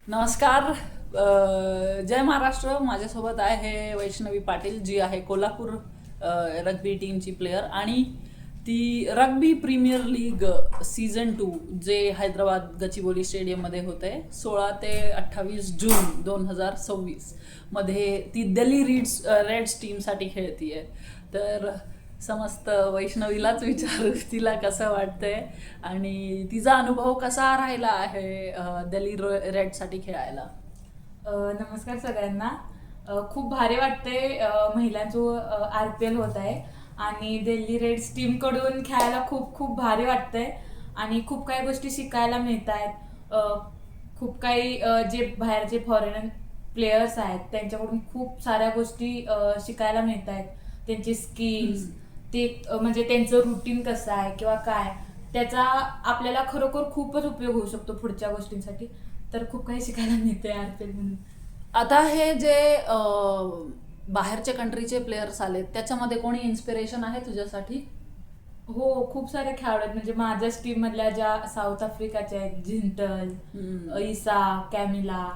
नमस्कार. जय महाराष्ट्र. माझ्यासोबत आहे वैष्णवी पाटील, जी आहे कोल्हापूर रग्बी टीमची प्लेयर आणि ती रग्बी प्रीमियर लीग सीझन 2 जे हैदराबाद गचिबोली स्टेडियममध्ये होते 16 ते 28 जून 2026 मध्ये ती दिल्ली रेड्स टीमसाठी खेळतीये. तर समस्त वैष्णवीलाच विचारू तिला कसं वाटतंय आणि तिचा अनुभव कसा राहिला आहे दिल्ली रेडसाठी खेळायला. नमस्कार सगळ्यांना. खूप भारी वाटते. महिलांचं RPL होत आहे आणि दिल्ली रेड्स टीमकडून खेळायला खूप खूप भारी वाटतंय आणि खूप काही गोष्टी शिकायला मिळत आहेत. खूप काही जे बाहेरचे फॉरेन प्लेयर्स आहेत त्यांच्याकडून खूप साऱ्या गोष्टी शिकायला मिळत आहेत. त्यांचे स्किल्स ते म्हणजे त्यांचं रुटीन कसं आहे किंवा काय त्याचा आपल्याला खरोखर खूपच उपयोग होऊ शकतो पुढच्या गोष्टींसाठी. तर खूप काही शिकायला मिळते RPL म्हणून. आता हे जे बाहेरच्या कंट्रीचे प्लेयर्स आलेत त्याच्यामध्ये कोणी इन्स्पिरेशन आहे तुझ्यासाठी? हो, खूप सारे खेळाडू आहेत. म्हणजे माझ्याच टीम मधल्या ज्या साऊथ आफ्रिकाच्या आहेत, झिंटल, इसा, कॅमिला,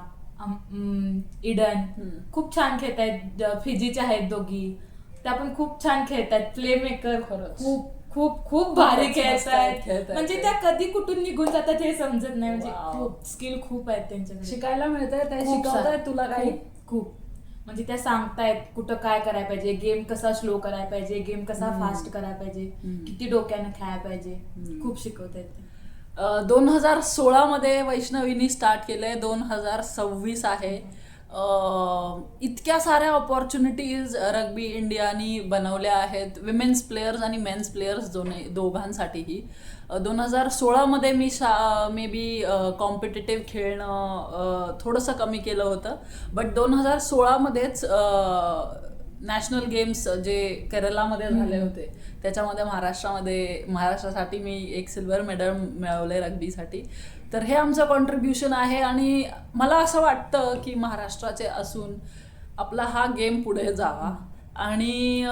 इडन, खूप छान खेळत आहेत. फिजीच्या आहेत दोघी, त्या पण खूप छान खेळत आहेत. प्ले मेकर खूप खूप खूप भारी खेळत आहेत. म्हणजे त्या कधी कुठून निघून जातात हे समजत नाही. म्हणजे खूप स्किल खूप आहेत त्यांच्याकडे. शिकायला मिळतंय, ते खूप शिकवतायत सारं. तुला काही? खूप म्हणजे त्या सांगतायत कुठं काय करायला पाहिजे, गेम कसा स्लो करायला पाहिजे, गेम कसा फास्ट करायला पाहिजे, किती डोक्यानं खेळायला पाहिजे. खूप शिकवतायत ते. 2016 मध्ये वैष्णवीनी स्टार्ट केलंय, 2026 आहे. इतक्या साऱ्या ऑपॉर्च्युनिटीज रग्बी इंडियानी बनवल्या आहेत विमेन्स प्लेयर्स आणि मेन्स प्लेयर्स दोघांसाठीही. 2016 मध्ये मी मे बी कॉम्पिटेटिव्ह खेळणं थोडंसं कमी केलं होतं, बट 2016 मध्येच नॅशनल गेम्स जे केरलामध्ये झाले होते त्याच्यामध्ये महाराष्ट्रासाठी मी एक सिल्वर मेडल मिळवलंय रग्बीसाठी. तर हे आमचं कॉन्ट्रीब्युशन आहे आणि मला असं वाटतं की महाराष्ट्राचे असून आपला हा गेम पुढे जावा आणि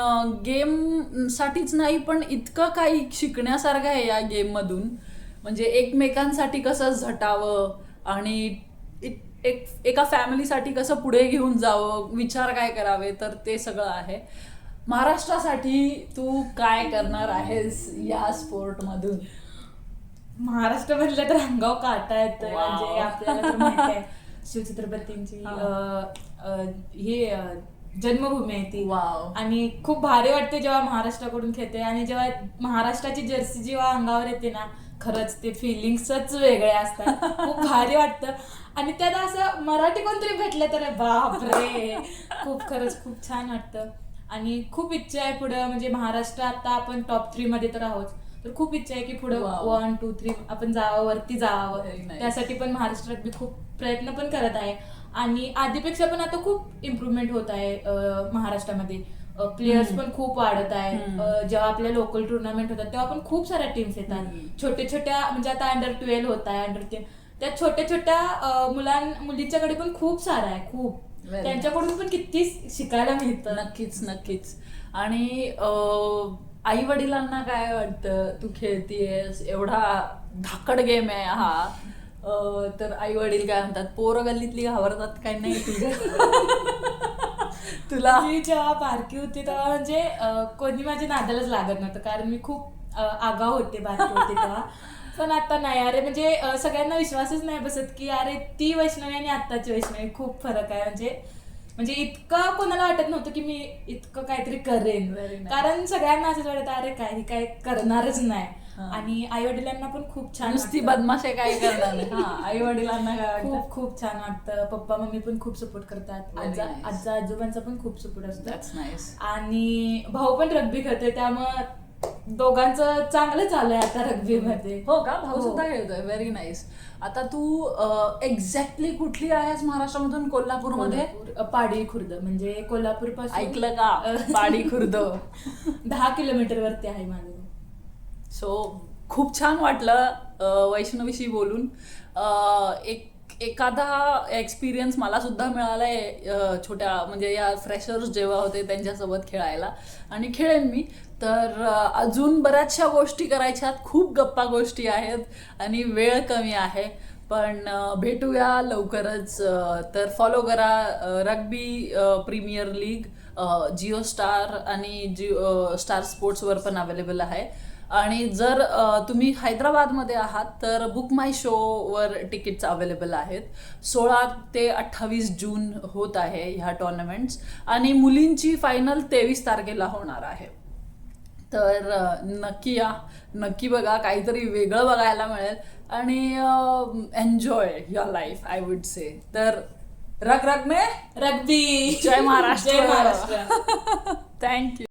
गेमसाठीच नाही पण इतकं काही शिकण्यासारखं आहे या गेममधून. म्हणजे एकमेकांसाठी कसं झटावं आणि एका फॅमिलीसाठी कसं पुढे घेऊन जावं, विचार काय करावे, तर ते सगळं आहे. महाराष्ट्रासाठी तू काय करणार आहेस या स्पोर्टमधून? महाराष्ट्र म्हटलं तर अंगाव काटा येतोय. Wow. म्हणजे आपल्याला तर माहिती आहे शिवछत्रपतींची हे जन्मभूमी आहे ती. वाव. आणि खूप भारी वाटते जेव्हा महाराष्ट्राकडून खेळते आणि जेव्हा महाराष्ट्राची जर्सी जेव्हा अंगावर येते ना, खरंच ते फिलिंग्सच वेगळे असतात. खूप भारी वाटतं आणि त्यात असं मराठी कोणतरी भेटलं तर बापरे, खूप खरंच खूप छान वाटतं. आणि खूप इच्छा आहे पुढं. म्हणजे महाराष्ट्र आता आपण टॉप 3 मध्ये तर आहोत, तर खूप इच्छा आहे की पुढं Wow. 1, 2, 3 आपण जावं, वरती जावं. Very nice. त्यासाठी पण महाराष्ट्रात मी खूप प्रयत्न पण करत आहे आणि आधीपेक्षा पण आता खूप इम्प्रुव्हमेंट होत आहे महाराष्ट्रामध्ये. प्लेयर्स पण खूप वाढत आहेत. जेव्हा आपल्या लोकल टुर्नामेंट होतात तेव्हा पण खूप साऱ्या टीम्स येतात. छोट्या छोट्या म्हणजे आता अंडर 12 होत आहे, अंडर 10, त्या छोट्या छोट्या मुलींच्याकडे पण खूप सारं आहे. खूप Very त्यांच्याकडून पण किती शिकायला मिळतं. नक्कीच. आणि आई वडिलांना काय वाटतं, तू खेळतीयस, एवढा धाकड गेम आहे हा, तर आई वडील काय म्हणतात? पोरं गल्लीतली घाबरतात काय नाही तुझ्या? तुला मी जेव्हा बारकी होती तेव्हा म्हणजे कोणी माझ्या नादालाच लागत नव्हतं, कारण मी खूप आगाऊ होते बारकी होते तेव्हा. पण आता नाही. अरे म्हणजे सगळ्यांना विश्वासच नाही बसत की अरे ती वैष्णवी आणि आत्ताची वैष्णवी खूप फरक आहे. म्हणजे इतकं कोणाला वाटत नव्हतं की मी इतकं काहीतरी करेन. Very nice. कारण सगळ्यांना असंच वाटत अरे काय करणारच नाही. आणि आई वडिलांना पण खूप छान नुसती वाटतं. बदमाशी काय करणार नाही. हा, आई वडिलांना काय वाटतं? खूप खूप छान वाटतं. पप्पा मम्मी पण खूप सपोर्ट करतात. Very nice. आजा आजोबांचा पण खूप सपोर्ट असतो. That's nice. आणि भाऊ पण रग्बी खेळतोय त्यामुळं दोघांचं चांगलं चालू आहे आता रग्बी मध्ये. हो का? भाऊ हो. सुद्धा खेळतोय. Very nice. आता तू एक्झॅक्टली कुठली आहेस महाराष्ट्रामधून? कोल्हापूरमध्ये? पाडी खुर्द म्हणजे कोल्हापूर पासून ऐकलं का? पाडी खुर्द. 10 किलोमीटर वरती आहे माझं. सो खूप छान वाटलं वैष्णवीशी बोलून. एखादा एक्सपिरियन्स मला सुद्धा मिळालाय छोट्या म्हणजे या फ्रेशर्स जेव्हा होते त्यांच्यासोबत खेळायला, आणि खेळेन मी. तर अजून बऱ्याचशा गोष्टी करायच्यात, खूप गप्पा गोष्टी आहेत आणि वेळ कमी आहे. पण भेटूया लवकरच. तर फॉलो करा rugby premier league. Jio Star आणि जिओ स्टार स्पोर्ट्सवर पण अवेलेबल आहे. आणि जर तुम्ही हैदराबादमध्ये आहात तर बुक माय शोवर तिकीट्स अवेलेबल आहेत. 16 ते 28 जून होत आहे ह्या टुर्नामेंट्स. आणि मुलींची फायनल 23 तारखेला होणार आहे. तर नक्की या, नक्की बघा, काहीतरी वेगळं बघायला मिळेल आणि enjoy your life I would say. तर रग रग में रग्बी. जय महाराष्ट्र. जय महाराष्ट्र. थँक्यू.